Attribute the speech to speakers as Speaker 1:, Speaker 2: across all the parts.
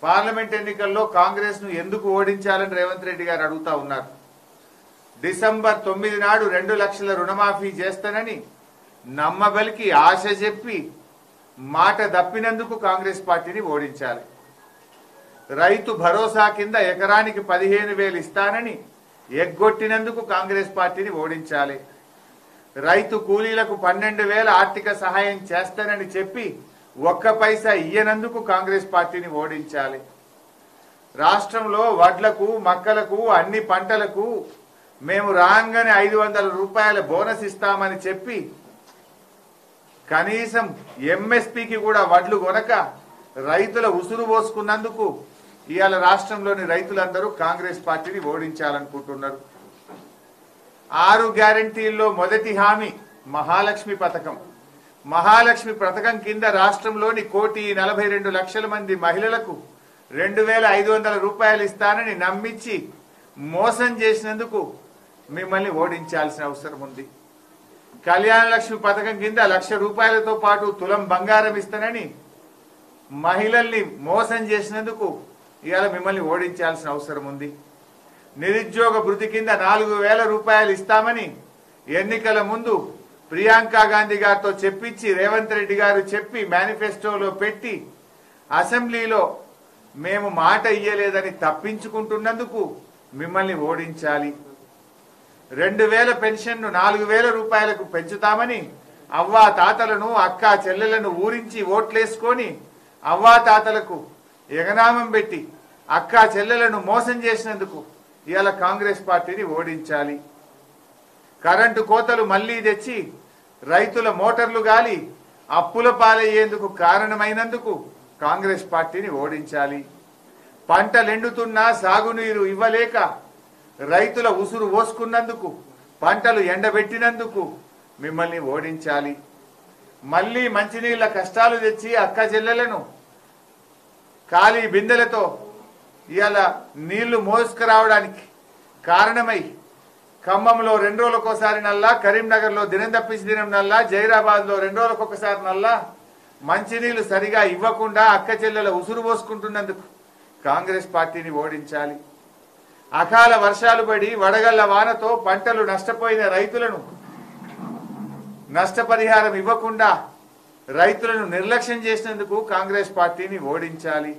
Speaker 1: Parliament ఎన్నికల్లో కాంగ్రెస్ ను ఎందుకు ఓడించాలని రేవంత్ రెడ్డి గారు అడుగుతా ఉన్నారు. డిసెంబర్ 9 నాడు 2 లక్షల రుణమాఫీ చేస్తానని నమ్మబలికి ఆశ చెప్పి మాట దప్పినందుకు కాంగ్రెస్ పార్టీని ఓడించాలి. రైతు భరోసా కింద ఎకరానికి 15,000 ఇస్తానని ఎగ్గొట్టినందుకు కాంగ్రెస్ పార్టీని ఓడించాలి. రైతు కూలీలకు 12,000 ఆర్థిక సహాయం చేస్తానని చెప్పి ఒక్క పైసా ఇయ్యనందుకు కాంగ్రెస్ పార్టీని ఓడించాలి. రాష్ట్రంలో వడ్లకు మక్కలకు అన్ని పంటలకు మేము రాగానే 500 రూపాయల బోనస్ ఇస్తామని చెప్పి కనీసం ఎంఎస్పీకి కూడా వడ్లు కొనక రైతుల ఉసురు పోసుకున్నందుకు ఇవాళ రాష్ట్రంలోని రైతులందరూ కాంగ్రెస్ పార్టీని ఓడించాలనుకుంటున్నారు. 6 గ్యారంటీల్లో మొదటి హామీ మహాలక్ష్మి పథకం. మహాలక్ష్మి పథకం కింద రాష్ట్రంలోని 1,42,00,000 మంది మహిళలకు 2,500 రూపాయలు ఇస్తానని నమ్మించి మోసం చేసినందుకు మిమ్మల్ని ఓడించాల్సిన అవసరం ఉంది. కళ్యాణ లక్ష్మి పథకం కింద 1,00,000 రూపాయలతో పాటు తులం బంగారం ఇస్తానని మహిళల్ని మోసం చేసినందుకు ఇవాళ మిమ్మల్ని ఓడించాల్సిన అవసరం ఉంది. నిరుద్యోగ భృతి కింద 4,000 రూపాయలు ఇస్తామని ఎన్నికల ముందు ప్రియాంక గాంధీ గారితో చెప్పించి రేవంత్ రెడ్డి గారు చెప్పి మేనిఫెస్టోలో పెట్టి అసెంబ్లీలో మేము మాట ఇయ్యలేదని తప్పించుకుంటున్నందుకు మిమ్మల్ని ఓడించాలి. 2,000 పెన్షన్ను 4,000 రూపాయలకు పెంచుతామని అవ్వా తాతలను అక్కా చెల్లెలను ఊరించి ఓట్లేసుకొని అవ్వా తాతలకు ఎగనామం పెట్టి అక్కా చెల్లెలను మోసం చేసినందుకు ఇవాళ కాంగ్రెస్ పార్టీని ఓడించాలి. కరెంటు కోతలు మళ్లీ తెచ్చి రైతుల మోటార్లు గాలి అప్పుల పాలయ్యేందుకు కారణమైనందుకు కాంగ్రెస్ పార్టీని ఓడించాలి. పంటలెండుతున్నా సాగునీరు ఇవ్వలేక రైతుల ఉసురు పోసుకున్నందుకు పంటలు ఎండబెట్టినందుకు మిమ్మల్ని ఓడించాలి. మళ్లీ మంచినీళ్ల కష్టాలు తెచ్చి అక్క చెల్లెలను ఖాళీ బిందెలతో ఇవాళ నీళ్లు మోసుకురావడానికి కారణమై ఖమ్మంలో 2 రోజులకోసారి నల్లా, కరీంనగర్లో దినం తప్పించి దినం నల్లా, జైరాబాద్లో 2 రోజులకొకసారి నల్లా మంచినీళ్లు సరిగా ఇవ్వకుండా అక్క చెల్లెల ఉసురు పోసుకుంటున్నందుకు కాంగ్రెస్ పార్టీని ఓడించాలి. అకాల వర్షాలు పడి వడగళ్ల వానతో పంటలు నష్టపోయిన రైతులను నష్టపరిహారం ఇవ్వకుండా రైతులను నిర్లక్ష్యం చేసినందుకు కాంగ్రెస్ పార్టీని ఓడించాలి.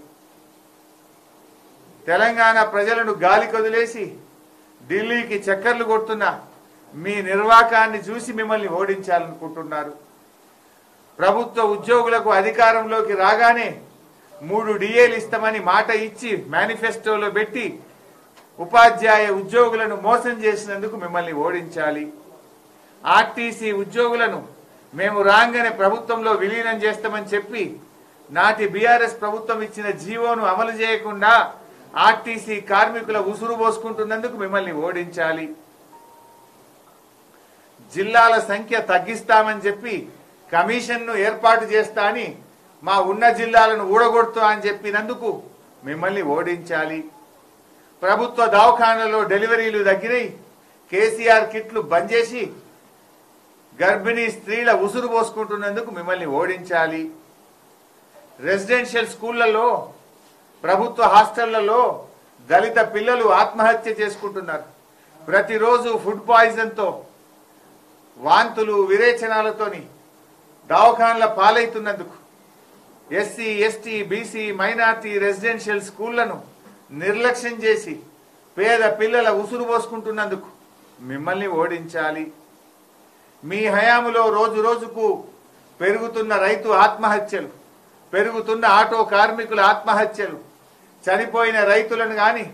Speaker 1: తెలంగాణ ప్రజలను గాలి కొదిలేసి ఢిల్లీకి చక్కర్లు కొడుతున్న మీ నిర్వాకాన్ని చూసి మిమ్మల్ని ఓడించాలనుకుంటున్నారు. ప్రభుత్వ ఉద్యోగులకు అధికారంలోకి రాగానే 3 డిఏలు ఇస్తామని మాట ఇచ్చి మేనిఫెస్టోలో పెట్టి ఉపాధ్యాయ ఉద్యోగులను మోసం చేసినందుకు మిమ్మల్ని ఓడించాలి. ఆర్టీసీ ఉద్యోగులను మేము రాగానే ప్రభుత్వంలో విలీనం చేస్తామని చెప్పి నాటి బీఆర్ఎస్ ప్రభుత్వం ఇచ్చిన జీవోను అమలు చేయకుండా ఆర్టీసీ కార్మికుల ఉసురు పోసుకుంటున్నందుకు మిమ్మల్ని ఓడించాలి. జిల్లాల సంఖ్య తగ్గిస్తామని చెప్పి కమిషన్ను ఏర్పాటు చేస్తా అని మా ఉన్న జిల్లాలను ఊడగొడుతా అని చెప్పినందుకు మిమ్మల్ని ఓడించాలి. ప్రభుత్వ దవాఖానాలలో డెలివరీలు తగ్గినాయి, కేసీఆర్ కిట్లు బంద్ చేసి గర్భిణీ స్త్రీల ఉసురు పోసుకుంటున్నందుకు మిమ్మల్ని ఓడించాలి. రెసిడెన్షియల్ స్కూళ్లలో ప్రభుత్వ హాస్టళ్లలో దళిత పిల్లలు ఆత్మహత్య చేసుకుంటున్నారు. ప్రతిరోజు ఫుడ్ పాయిజన్ తో వాంతులు విరేచనాలతోని దవాఖానాల పాలైతున్నందుకు SC ST BC minority residential స్కూళ్లను నిర్లక్ష్యం చేసి పేద పిల్లల ఉసురు పోసుకుంటున్నందుకు మిమ్మల్ని ఓడించాలి. మీ హయాములో రోజు రోజుకు పెరుగుతున్న రైతు ఆత్మహత్యలు, పెరుగుతున్న ఆటో కార్మికుల ఆత్మహత్యలు, చనిపోయిన రైతులను గాని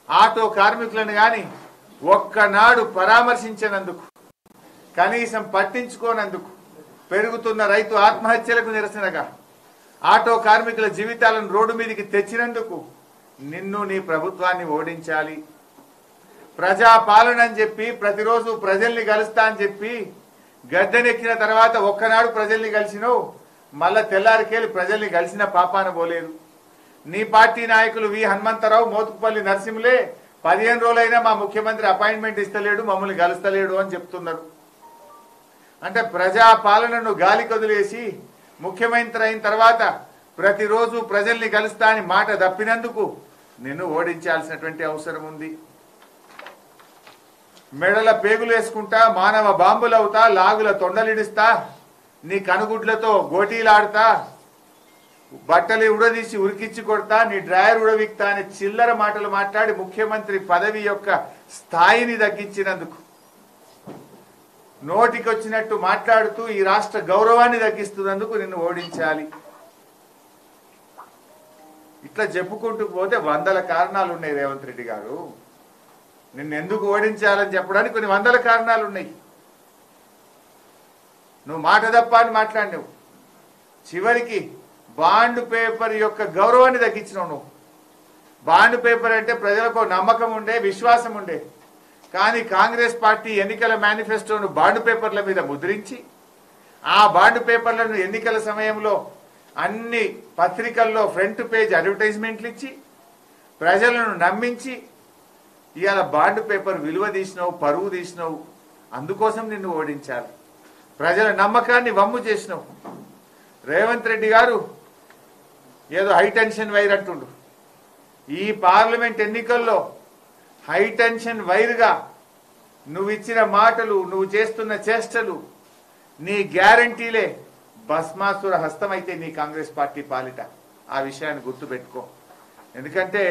Speaker 1: ఆటో కార్మికులను గాని ఒక్కనాడు పరామర్శించినందుకు, కనీసం పట్టించుకోనందుకు, పెరుగుతున్న రైతు ఆత్మహత్యలకు నిరసనగా ఆటో కార్మికుల జీవితాలను రోడ్డు మీదకి తెచ్చినందుకు నిన్ను నీ ప్రభుత్వాన్ని ఓడించాలి. ప్రజాపాలన అని చెప్పి ప్రతిరోజు ప్రజల్ని కలుస్తా అని చెప్పి గద్దెనెక్కిన తర్వాత ఒక్కనాడు ప్రజల్ని కలిసినవు, మళ్ళా తెల్లారికేలి ప్రజల్ని కలిసిన పాపాన పోలేదు. నీ పార్టీ నాయకులు వి హనుమంతరావు, మోతుకుపల్లి నరసింహులే 15 రోజులైనా మా ముఖ్యమంత్రి అపాయింట్మెంట్ ఇస్తలేడు, మమ్మల్ని కలుస్తలేడు అని చెప్తున్నారు. అంటే ప్రజాపాలనను గాలి కొదిలేసి ముఖ్యమంత్రి అయిన తర్వాత ప్రతిరోజు ప్రజల్ని కలుస్తా అని మాట తప్పినందుకు నిన్ను ఓడించాల్సినటువంటి అవసరం ఉంది. మెడల పేగులు వేసుకుంటా, మానవ బాంబులవుతా, లాగుల తొండలిడిస్తా, నీ కనుగుడ్లతో గోటీలాడుతా, బట్టలు ఉడదీసి ఉరికిచ్చి కొడతా, నీ డ్రాయర్ ఉడవిక్తా అని చిల్లర మాటలు మాట్లాడి ముఖ్యమంత్రి పదవి యొక్క స్థాయిని తగ్గించినందుకు, నోటికొచ్చినట్టు మాట్లాడుతూ ఈ రాష్ట్ర గౌరవాన్ని తగ్గిస్తున్నందుకు నిన్ను ఓడించాలి. ఇట్లా చెప్పుకుంటూ పోతే వందల కారణాలు ఉన్నాయి రేవంత్ రెడ్డి గారు. నిన్నెందుకు ఓడించాలని చెప్పడానికి కొన్ని వందల కారణాలు ఉన్నాయి. నువ్వు మాట తప్ప అని మాట్లాడినావు. చివరికి బాండ్ పేపర్ యొక్క గౌరవాన్ని తగ్గించినావు. నువ్వు బాండ్ పేపర్ అంటే ప్రజలకు నమ్మకం ఉండే, విశ్వాసం ఉండే. కానీ కాంగ్రెస్ పార్టీ ఎన్నికల మేనిఫెస్టోను బాండ్ పేపర్ల మీద ముద్రించి, ఆ బాండ్ పేపర్లను ఎన్నికల సమయంలో అన్ని పత్రికల్లో ఫ్రంట్ పేజ్ అడ్వర్టైజ్మెంట్లు ఇచ్చి ప్రజలను నమ్మించి ఇవాళ బాండ్ పేపర్ విలువ తీసినావు, పరువు తీసినావు. అందుకోసం నిన్ను ఓడించాలి. ప్రజల నమ్మకాన్ని వమ్ము చేసినావు. రేవంత్ రెడ్డి గారు ఏదో హైటెన్షన్ వైర్ అంటుండు. ఈ పార్లమెంట్ ఎన్నికల్లో హైటెన్షన్ వైర్గా నువ్వు ఇచ్చిన మాటలు, నువ్వు చేస్తున్న చేష్టలు, నీ గ్యారంటీలే భస్మాసుర హస్తమైతే నీ కాంగ్రెస్ పార్టీ పాలిట. ఆ విషయాన్ని గుర్తుపెట్టుకో. ఎందుకంటే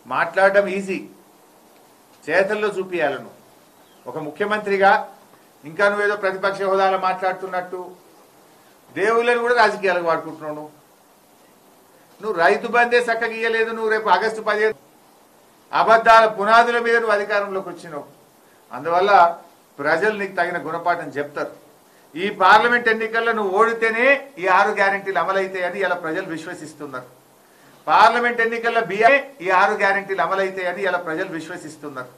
Speaker 1: మాట్లాడడం ఈజీ, చేతల్లో చూపియాలను. ఒక ముఖ్యమంత్రిగా ఇంకా నువ్వేదో ప్రతిపక్ష హోదాలో మాట్లాడుతున్నట్టు దేవుళ్ళని కూడా రాజకీయాలకు వాడుకుంటున్నావు. నువ్వు రైతు బందే చక్కగా ఇయ్యలేదు. నువ్వు రేపు ఆగస్టు 15 అబద్ధాల పునాదుల మీద నువ్వు అధికారంలోకి వచ్చినావు. అందువల్ల ప్రజలు నీకు తగిన గుణపాఠం చెప్తారు. ఈ పార్లమెంట్ ఎన్నికల్లో నువ్వు ఓడితేనే ఈ 6 గ్యారెంటీలు అమలైతాయని ఇలా ప్రజలు విశ్వసిస్తున్నారు. పార్లమెంట్ ఎన్నికల్లో ఈ 6 గ్యారెంటీలు అమలైతాయని ఇలా ప్రజలు విశ్వసిస్తున్నారు.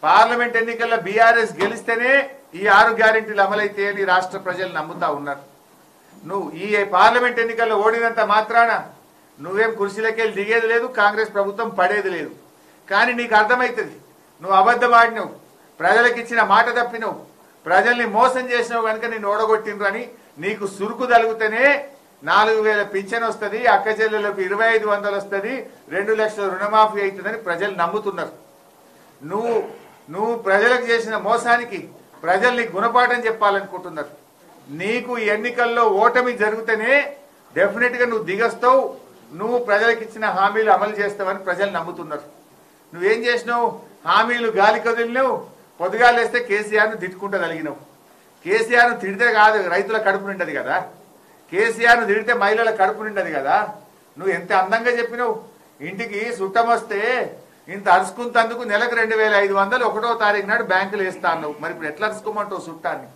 Speaker 1: పార్లమెంట్ ఎన్నికల్లో బీఆర్ఎస్ గెలిస్తేనే ఈ 6 గ్యారెంటీలు అమలైతాయని రాష్ట్ర ప్రజలు నమ్ముతా ఉన్నారు. నువ్వు ఈ పార్లమెంట్ ఎన్నికల్లో ఓడినంత మాత్రాన నువ్వేం కుర్చీలకెళ్ళి దిగేది లేదు, కాంగ్రెస్ ప్రభుత్వం పడేది లేదు. కానీ నీకు అర్థమవుతుంది నువ్వు అబద్ధం ఆడినావు, ప్రజలకు ఇచ్చిన మాట తప్పినావు, ప్రజల్ని మోసం చేసినావు కనుక నిన్ను ఓడగొట్టిండ్రు అని నీకు సురుకు తగిలితేనే 4,000 పింఛన్ వస్తుంది, అక్క చెల్లెలకు 2,500 వస్తుంది, 2 లక్షల రుణమాఫీ అవుతుందని ప్రజలు నమ్ముతున్నారు. నువ్వు ప్రజలకు చేసిన మోసానికి ప్రజల్ని గుణపాఠం చెప్పాలనుకుంటున్నారు. నీకు ఈ ఎన్నికల్లో ఓటమి జరిగితేనే డెఫినెట్ గా నువ్వు దిగొస్తావు, నువ్వు ప్రజలకు ఇచ్చిన హామీలు అమలు చేస్తావని ప్రజలు నమ్ముతున్నారు. నువ్వేం చేసినావు? హామీలు గాలి కదిలినావు. పొద్దుగాలు వేస్తే కేసీఆర్ను తిట్టుకుంటూ కలిగినావు. కేసీఆర్ను తిడితే కాదు రైతుల కడుపు నిండదు కదా, కేసీఆర్ను తిడితే మహిళల కడుపు నిండదు కదా. నువ్వు ఎంత అందంగా చెప్పినావు. ఇంటికి చుట్టం వస్తే ఇంత అరుచుకుంటందుకు నెలకు 2,500 1వ తారీఖు నాడు బ్యాంకులు వేస్తా అన్నావు. మరి ఇప్పుడు ఎట్లా అరుచుకోమంటావు చుట్టాన్ని?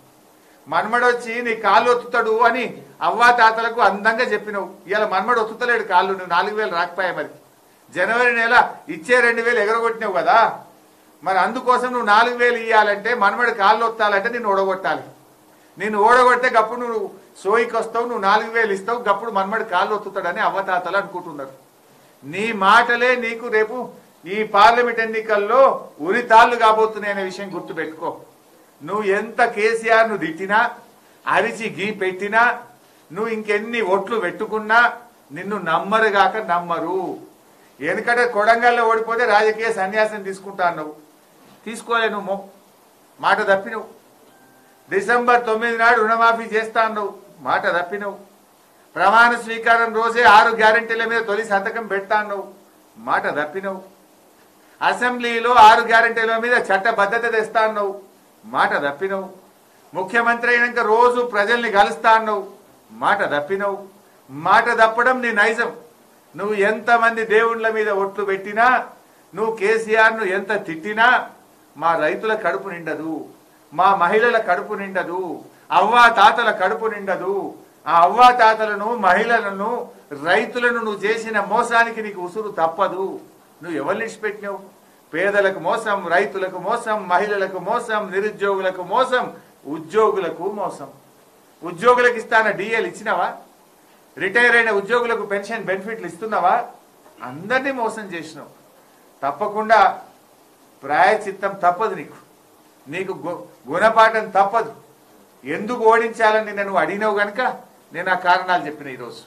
Speaker 1: మన్మడొచ్చి నీ కాళ్ళు ఒత్తుతాడు అని అవ్వా తాతలకు అందంగా చెప్పినావు. ఇవాళ మన్మడు ఒత్తుతలేడు కాళ్ళు. నువ్వు 4,000 రాకపోయా? మరి జనవరి నెల ఇచ్చే 2,000 ఎగరగొట్టినావు కదా. మరి అందుకోసం నువ్వు 4,000 ఇవ్వాలంటే మన్మడి కాళ్ళు ఒత్తాలంటే నిన్ను ఓడగొట్టాలి. నిన్ను ఓడగొడితే గప్పుడు నువ్వు సోయికి వస్తావు, నువ్వు 4,000 ఇస్తావు, గప్పుడు మన్మడి కాళ్ళు ఒత్తుతాడని అవ్వతాతలు అనుకుంటున్నారు. నీ మాటలే నీకు రేపు ఈ పార్లమెంట్ ఎన్నికల్లో ఉరితాళ్లు కాబోతున్నాయనే విషయం గుర్తుపెట్టుకో. నువ్వు ఎంత కేసీఆర్ ను తిట్టినా, అరిచి గీ పెట్టినా, నువ్వు ఇంకెన్ని ఓట్లు పెట్టుకున్నా నిన్ను నమ్మరుగాక నమ్మరు. ఎందుకంటే కొడంగల్లో ఓడిపోతే రాజకీయ సన్యాసం తీసుకుంటా అన్నావు, తీసుకోలే. నువ్వు మాట తప్పినవు. డిసెంబర్ 9 నాడు రుణమాఫీ చేస్తా అన్నావు, మాట తప్పినవు. ప్రమాణ స్వీకారం రోజే 6 గ్యారెంటీల మీద తొలి సంతకం పెడతా అన్నావు, మాట తప్పినవు. అసెంబ్లీలో 6 గ్యారెంటీల మీద చట్టబద్ధత తెస్తా అన్నావు, మాట తప్పినవు. ముఖ్యమంత్రి అయినాక రోజు ప్రజల్ని కలుస్తా అన్నావు, మాట తప్పినవు. మాట తప్పడం నీ నైజం. నువ్వు ఎంతమంది దేవుళ్ళ మీద ఒట్లు పెట్టినా, నువ్వు కేసీఆర్ను ఎంత తిట్టినా మా రైతుల కడుపు నిండదు, మా మహిళల కడుపు నిండదు, అవ్వా తాతల కడుపు నిండదు. ఆ అవ్వా తాతలను, మహిళలను, రైతులను నువ్వు చేసిన మోసానికి నీకు ఉసురు తప్పదు. నువ్వు ఎవరిని ఇచ్చిపెట్టినావు? పేదలకు మోసం, రైతులకు మోసం, మహిళలకు మోసం, నిరుద్యోగులకు మోసం, ఉద్యోగులకు మోసం. ఉద్యోగులకు ఇస్తాన డిఏలు ఇచ్చినావా? రిటైర్ అయిన ఉద్యోగులకు పెన్షన్ బెనిఫిట్లు ఇస్తున్నావా? అందరినీ మోసం చేసినావు. తప్పకుండా ప్రాయచిత్తం తప్పదు. నీకు గుణపాఠం తప్పదు. ఎందుకు ఓడించాలని నువ్వు అడిగినావు గనుక నేను ఆ కారణాలు చెప్పిన ఈరోజు.